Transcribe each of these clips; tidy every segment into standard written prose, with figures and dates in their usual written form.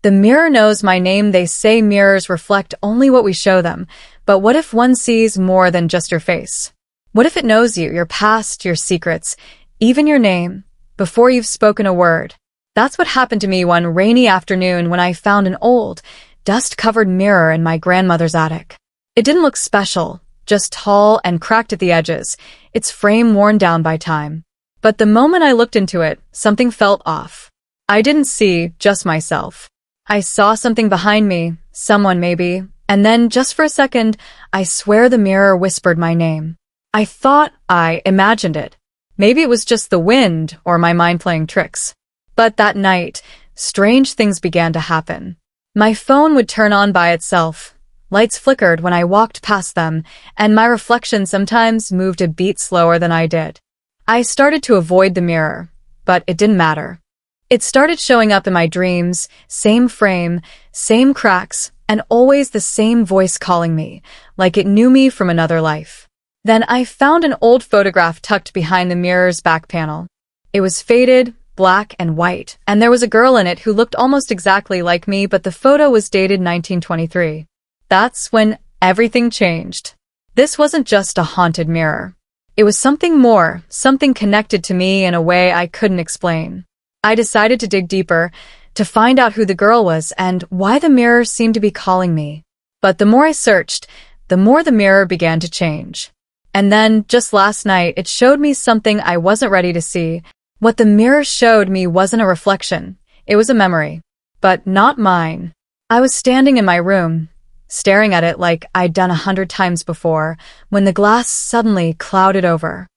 The mirror knows my name. They say mirrors reflect only what we show them. But what if one sees more than just your face? What if it knows you, your past, your secrets, even your name, before you've spoken a word? That's what happened to me one rainy afternoon when I found an old, dust-covered mirror in my grandmother's attic. It didn't look special, just tall and cracked at the edges, its frame worn down by time. But the moment I looked into it, something felt off. I didn't see just myself. I saw something behind me, someone maybe, and then, just for a second, I swear the mirror whispered my name. I thought I imagined it. Maybe it was just the wind or my mind playing tricks. But that night, strange things began to happen. My phone would turn on by itself. Lights flickered when I walked past them, and my reflection sometimes moved a beat slower than I did. I started to avoid the mirror, but it didn't matter. It started showing up in my dreams, same frame, same cracks, and always the same voice calling me, like it knew me from another life. Then I found an old photograph tucked behind the mirror's back panel. It was faded, black and white, and there was a girl in it who looked almost exactly like me, but the photo was dated 1923. That's when everything changed. This wasn't just a haunted mirror. It was something more, something connected to me in a way I couldn't explain. I decided to dig deeper, to find out who the girl was and why the mirror seemed to be calling me. But the more I searched, the more the mirror began to change. And then, just last night, it showed me something I wasn't ready to see. What the mirror showed me wasn't a reflection. It was a memory. But not mine. I was standing in my room, staring at it like I'd done 100 times before, when the glass suddenly clouded over.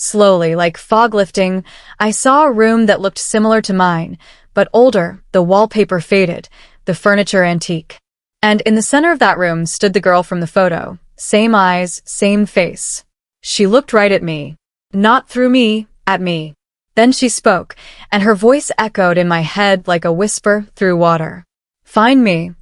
Slowly, like fog lifting, I saw a room that looked similar to mine, but older, the wallpaper faded, the furniture antique. And in the center of that room stood the girl from the photo. Same eyes, same face. She looked right at me. Not through me, at me. Then she spoke, and her voice echoed in my head like a whisper through water. "Find me."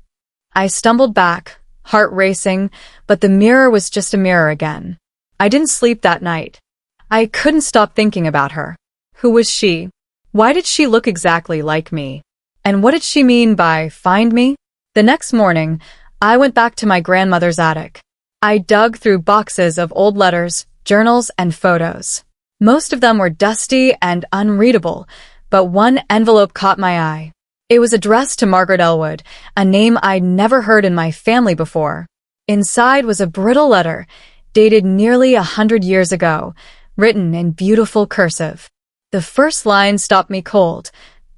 I stumbled back, heart racing, but the mirror was just a mirror again. I didn't sleep that night. I couldn't stop thinking about her. Who was she? Why did she look exactly like me? And what did she mean by find me? The next morning, I went back to my grandmother's attic. I dug through boxes of old letters, journals, and photos. Most of them were dusty and unreadable, but one envelope caught my eye. It was addressed to Margaret Elwood, a name I'd never heard in my family before. Inside was a brittle letter, dated nearly 100 years ago, written in beautiful cursive. The first line stopped me cold.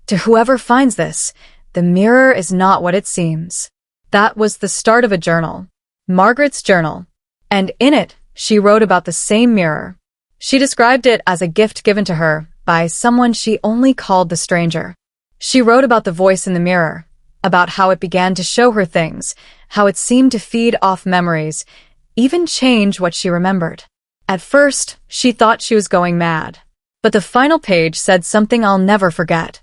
"To whoever finds this, the mirror is not what it seems." That was the start of a journal. Margaret's journal. And in it, she wrote about the same mirror. She described it as a gift given to her by someone she only called the stranger. She wrote about the voice in the mirror, about how it began to show her things, how it seemed to feed off memories, even change what she remembered. At first, she thought she was going mad. But the final page said something I'll never forget.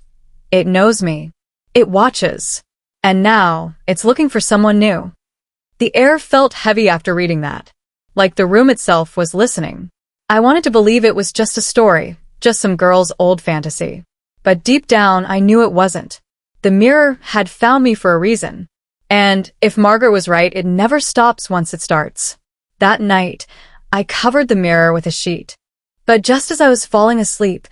It knows me. It watches. And now, it's looking for someone new. The air felt heavy after reading that. Like the room itself was listening. I wanted to believe it was just a story, just some girl's old fantasy. But deep down, I knew it wasn't. The mirror had found me for a reason. And if Margaret was right, it never stops once it starts. That night, I covered the mirror with a sheet. But just as I was falling asleep,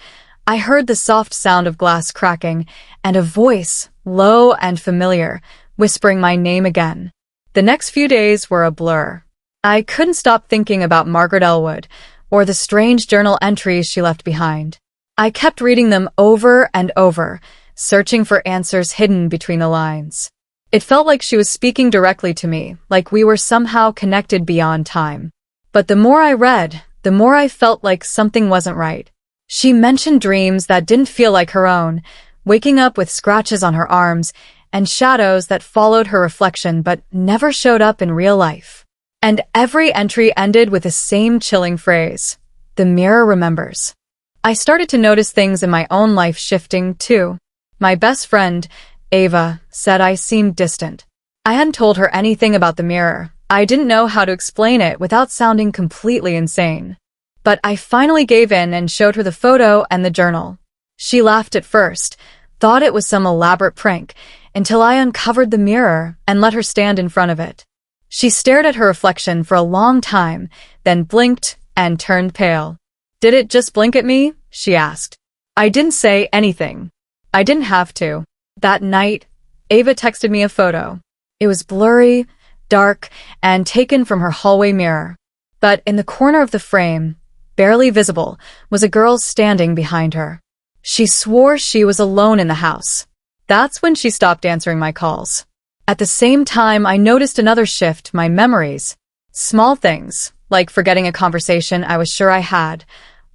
I heard the soft sound of glass cracking and a voice, low and familiar, whispering my name again. The next few days were a blur. I couldn't stop thinking about Margaret Elwood or the strange journal entries she left behind. I kept reading them over and over, searching for answers hidden between the lines. It felt like she was speaking directly to me, like we were somehow connected beyond time. But the more I read, the more I felt like something wasn't right. She mentioned dreams that didn't feel like her own, waking up with scratches on her arms and shadows that followed her reflection but never showed up in real life. And every entry ended with the same chilling phrase, "The mirror remembers." I started to notice things in my own life shifting, too. My best friend, Ava, said I seemed distant. I hadn't told her anything about the mirror. I didn't know how to explain it without sounding completely insane. But I finally gave in and showed her the photo and the journal. She laughed at first, thought it was some elaborate prank, until I uncovered the mirror and let her stand in front of it. She stared at her reflection for a long time, then blinked and turned pale. "Did it just blink at me?" she asked. I didn't say anything. I didn't have to. That night, Ava texted me a photo. It was blurry, dark, and taken from her hallway mirror. But in the corner of the frame, barely visible, was a girl standing behind her. She swore she was alone in the house. That's when she stopped answering my calls. At the same time, I noticed another shift, my memories. Small things, like forgetting a conversation I was sure I had,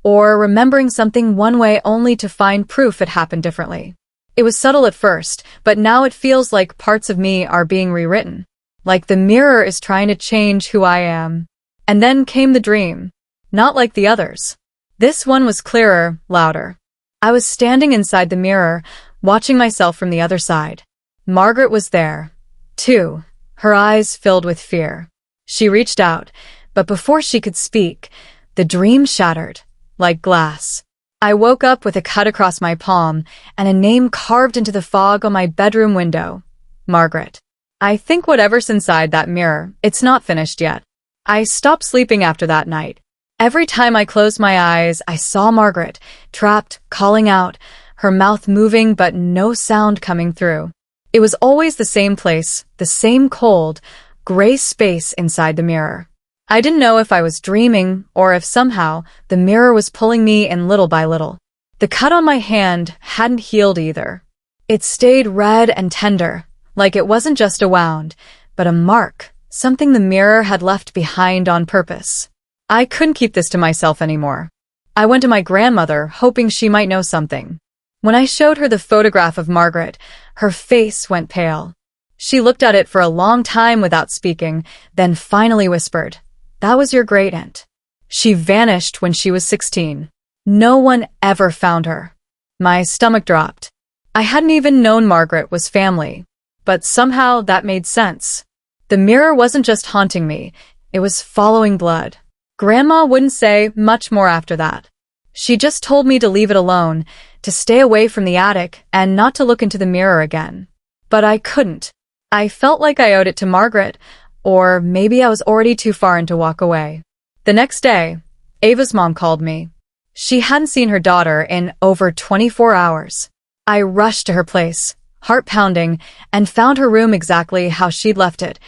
or remembering something one way only to find proof it happened differently. It was subtle at first, but now it feels like parts of me are being rewritten. Like the mirror is trying to change who I am. And then came the dream. Not like the others. This one was clearer, louder. I was standing inside the mirror, watching myself from the other side. Margaret was there, too, her eyes filled with fear. She reached out, but before she could speak, the dream shattered, like glass. I woke up with a cut across my palm and a name carved into the fog on my bedroom window. Margaret. I think whatever's inside that mirror, it's not finished yet. I stopped sleeping after that night. Every time I closed my eyes, I saw Margaret, trapped, calling out, her mouth moving but no sound coming through. It was always the same place, the same cold, gray space inside the mirror. I didn't know if I was dreaming or if somehow the mirror was pulling me in little by little. The cut on my hand hadn't healed either. It stayed red and tender, like it wasn't just a wound, but a mark, something the mirror had left behind on purpose. I couldn't keep this to myself anymore. I went to my grandmother, hoping she might know something. When I showed her the photograph of Margaret, her face went pale. She looked at it for a long time without speaking, then finally whispered, "That was your great-aunt. She vanished when she was 16. No one ever found her." My stomach dropped. I hadn't even known Margaret was family, but somehow that made sense. The mirror wasn't just haunting me, it was following blood. Grandma wouldn't say much more after that. She just told me to leave it alone, to stay away from the attic, and not to look into the mirror again. But I couldn't. I felt like I owed it to Margaret, or maybe I was already too far in to walk away. The next day, Ava's mom called me. She hadn't seen her daughter in over 24 hours. I rushed to her place, heart pounding, and found her room exactly how she'd left it,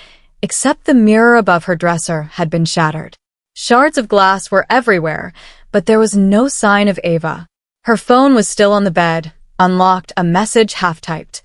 except the mirror above her dresser had been shattered. Shards of glass were everywhere, but there was no sign of Ava. Her phone was still on the bed, unlocked, a message half-typed.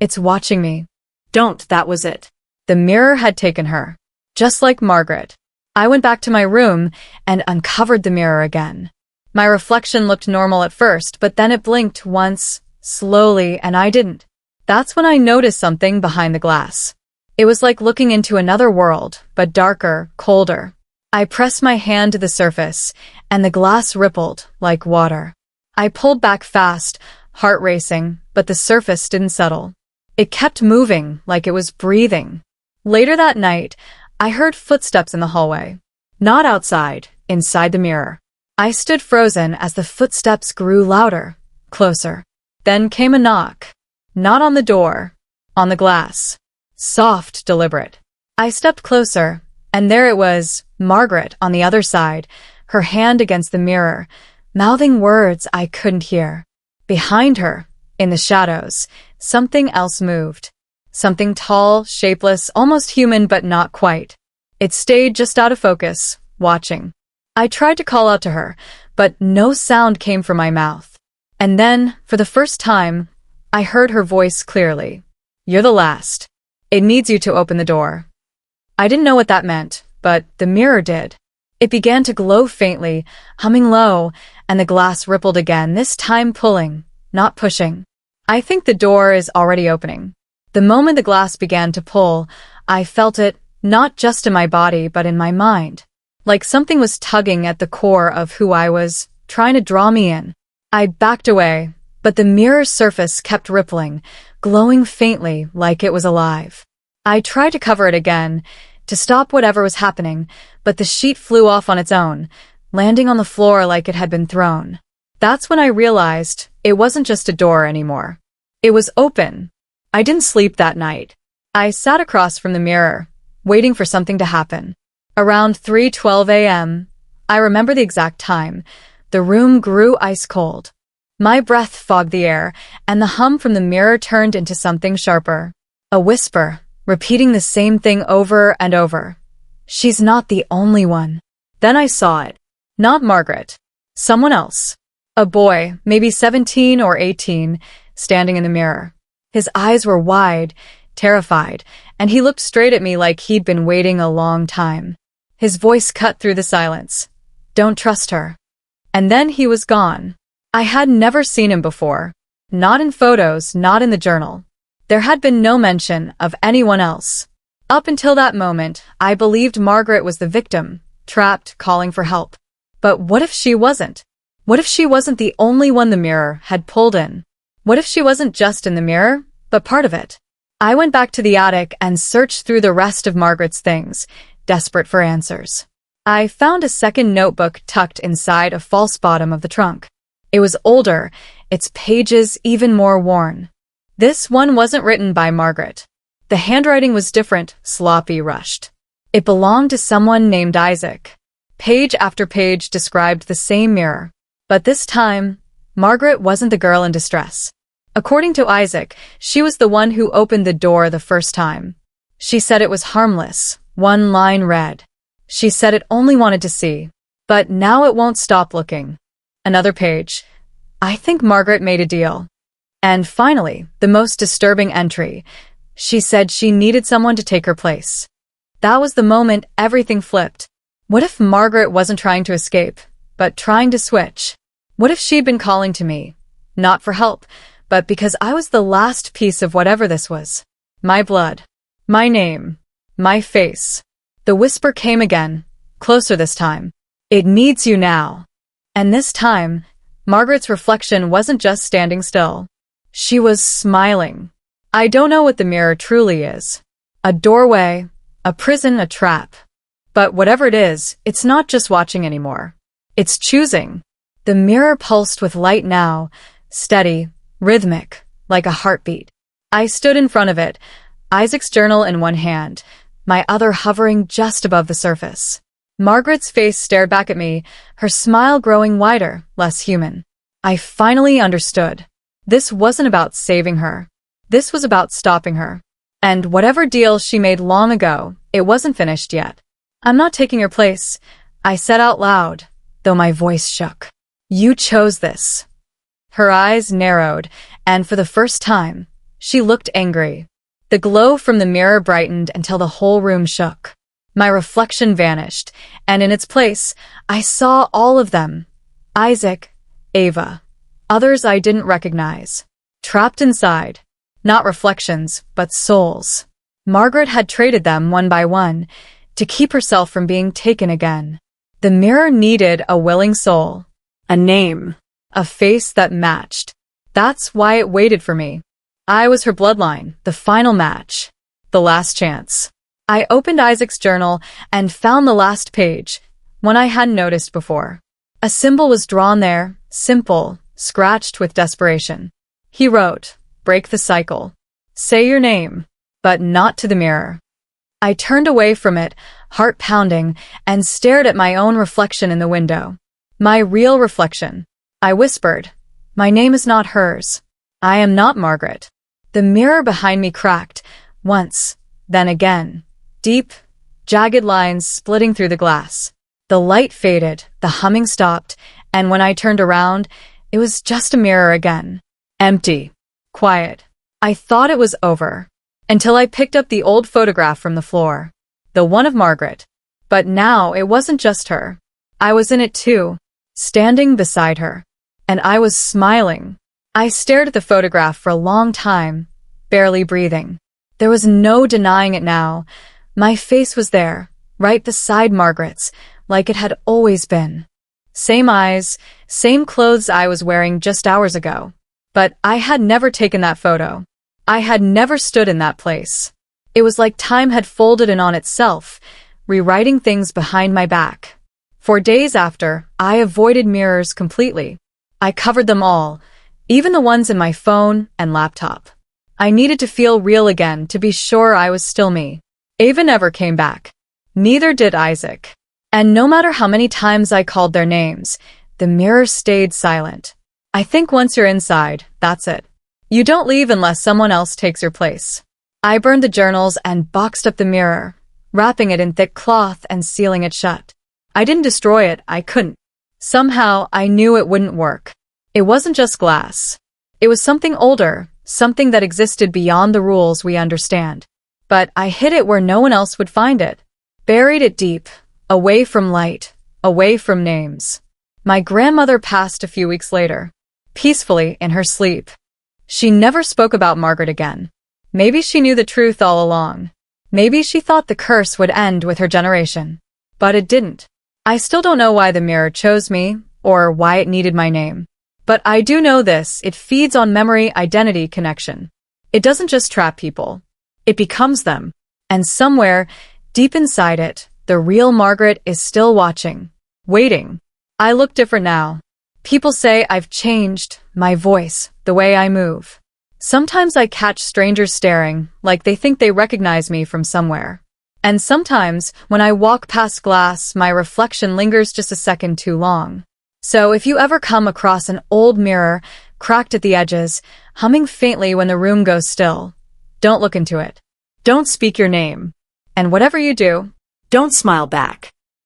"It's watching me." Don't, that was it. The mirror had taken her. Just like Margaret. I went back to my room and uncovered the mirror again. My reflection looked normal at first, but then it blinked once, slowly, and I didn't. That's when I noticed something behind the glass. It was like looking into another world, but darker, colder. I pressed my hand to the surface, and the glass rippled like water. I pulled back fast, heart racing, but the surface didn't settle. It kept moving, like it was breathing. Later that night, I heard footsteps in the hallway. Not outside, inside the mirror. I stood frozen as the footsteps grew louder, closer. Then came a knock. Not on the door, on the glass. Soft, deliberate. I stepped closer, and there it was, Margaret on the other side, her hand against the mirror, mouthing words I couldn't hear. Behind her, in the shadows, something else moved. Something tall, shapeless, almost human but not quite. It stayed just out of focus, watching. I tried to call out to her, but no sound came from my mouth. And then, for the first time, I heard her voice clearly. "You're the last. It needs you to open the door." I didn't know what that meant, but the mirror did. It began to glow faintly, humming low, and the glass rippled again, this time pulling, not pushing. I think the door is already opening. The moment the glass began to pull, I felt it, not just in my body but in my mind. Like something was tugging at the core of who I was, trying to draw me in. I backed away, but the mirror's surface kept rippling, glowing faintly like it was alive. I tried to cover it again, to stop whatever was happening, but the sheet flew off on its own, landing on the floor like it had been thrown. That's when I realized it wasn't just a door anymore. It was open. I didn't sleep that night. I sat across from the mirror, waiting for something to happen. Around 3:12 a.m., I remember the exact time, the room grew ice cold. My breath fogged the air, and the hum from the mirror turned into something sharper. A whisper, repeating the same thing over and over. She's not the only one. Then I saw it. Not Margaret. Someone else. A boy, maybe 17 or 18, standing in the mirror. His eyes were wide, terrified, and he looked straight at me like he'd been waiting a long time. His voice cut through the silence. Don't trust her. And then he was gone. I had never seen him before. Not in photos, not in the journal. There had been no mention of anyone else. Up until that moment, I believed Margaret was the victim, trapped, calling for help. But what if she wasn't? What if she wasn't the only one the mirror had pulled in? What if she wasn't just in the mirror, but part of it? I went back to the attic and searched through the rest of Margaret's things, desperate for answers. I found a second notebook tucked inside a false bottom of the trunk. It was older, its pages even more worn. This one wasn't written by Margaret. The handwriting was different, sloppy, rushed. It belonged to someone named Isaac. Page after page described the same mirror. But this time, Margaret wasn't the girl in distress. According to Isaac, she was the one who opened the door the first time. She said it was harmless. One line read. She said it only wanted to see. But now it won't stop looking. Another page. I think Margaret made a deal. And finally, the most disturbing entry. She said she needed someone to take her place. That was the moment everything flipped. What if Margaret wasn't trying to escape, but trying to switch? What if she'd been calling to me, not for help, but because I was the last piece of whatever this was? My blood. My name. My face. The whisper came again, closer this time. It needs you now. And this time, Margaret's reflection wasn't just standing still. She was smiling. I don't know what the mirror truly is. A doorway, a prison, a trap. But whatever it is, it's not just watching anymore. It's choosing. The mirror pulsed with light now, steady, rhythmic, like a heartbeat. I stood in front of it, Isaac's journal in one hand, my other hovering just above the surface. Margaret's face stared back at me, her smile growing wider, less human. I finally understood. This wasn't about saving her. This was about stopping her. And whatever deal she made long ago, it wasn't finished yet. I'm not taking your place, I said out loud, though my voice shook. You chose this. Her eyes narrowed, and for the first time, she looked angry. The glow from the mirror brightened until the whole room shook. My reflection vanished, and in its place, I saw all of them. Isaac, Ava, others I didn't recognize. Trapped inside. Not reflections, but souls. Margaret had traded them one by one, to keep herself from being taken again. The mirror needed a willing soul. A name. A face that matched. That's why it waited for me. I was her bloodline, the final match. The last chance. I opened Isaac's journal and found the last page, one I hadn't noticed before. A symbol was drawn there, simple, scratched with desperation. He wrote, "Break the cycle. Say your name, but not to the mirror." I turned away from it, heart pounding, and stared at my own reflection in the window. My real reflection. I whispered, "My name is not hers. I am not Margaret." The mirror behind me cracked, once, then again. Deep, jagged lines splitting through the glass. The light faded, the humming stopped, and when I turned around, it was just a mirror again. Empty. Quiet. I thought it was over. Until I picked up the old photograph from the floor. The one of Margaret. But now it wasn't just her. I was in it too, standing beside her. And I was smiling. I stared at the photograph for a long time, barely breathing. There was no denying it now. My face was there, right beside Margaret's, like it had always been. Same eyes, same clothes I was wearing just hours ago. But I had never taken that photo. I had never stood in that place. It was like time had folded in on itself, rewriting things behind my back. For days after, I avoided mirrors completely. I covered them all, even the ones in my phone and laptop. I needed to feel real again to be sure I was still me. Ava never came back. Neither did Isaac. And no matter how many times I called their names, the mirror stayed silent. I think once you're inside, that's it. You don't leave unless someone else takes your place. I burned the journals and boxed up the mirror, wrapping it in thick cloth and sealing it shut. I didn't destroy it, I couldn't. Somehow, I knew it wouldn't work. It wasn't just glass. It was something older, something that existed beyond the rules we understand. But I hid it where no one else would find it. Buried it deep, away from light, away from names. My grandmother passed a few weeks later, peacefully in her sleep. She never spoke about Margaret again. Maybe she knew the truth all along. Maybe she thought the curse would end with her generation. But it didn't. I still don't know why the mirror chose me, or why it needed my name. But I do know this, it feeds on memory, identity, connection. It doesn't just trap people. It becomes them. And somewhere, deep inside it, the real Margaret is still watching, waiting. I look different now. People say I've changed, my voice, the way I move. Sometimes I catch strangers staring, like they think they recognize me from somewhere. And sometimes, when I walk past glass, my reflection lingers just a second too long. So if you ever come across an old mirror, cracked at the edges, humming faintly when the room goes still, don't look into it. Don't speak your name. And whatever you do, Don't smile back.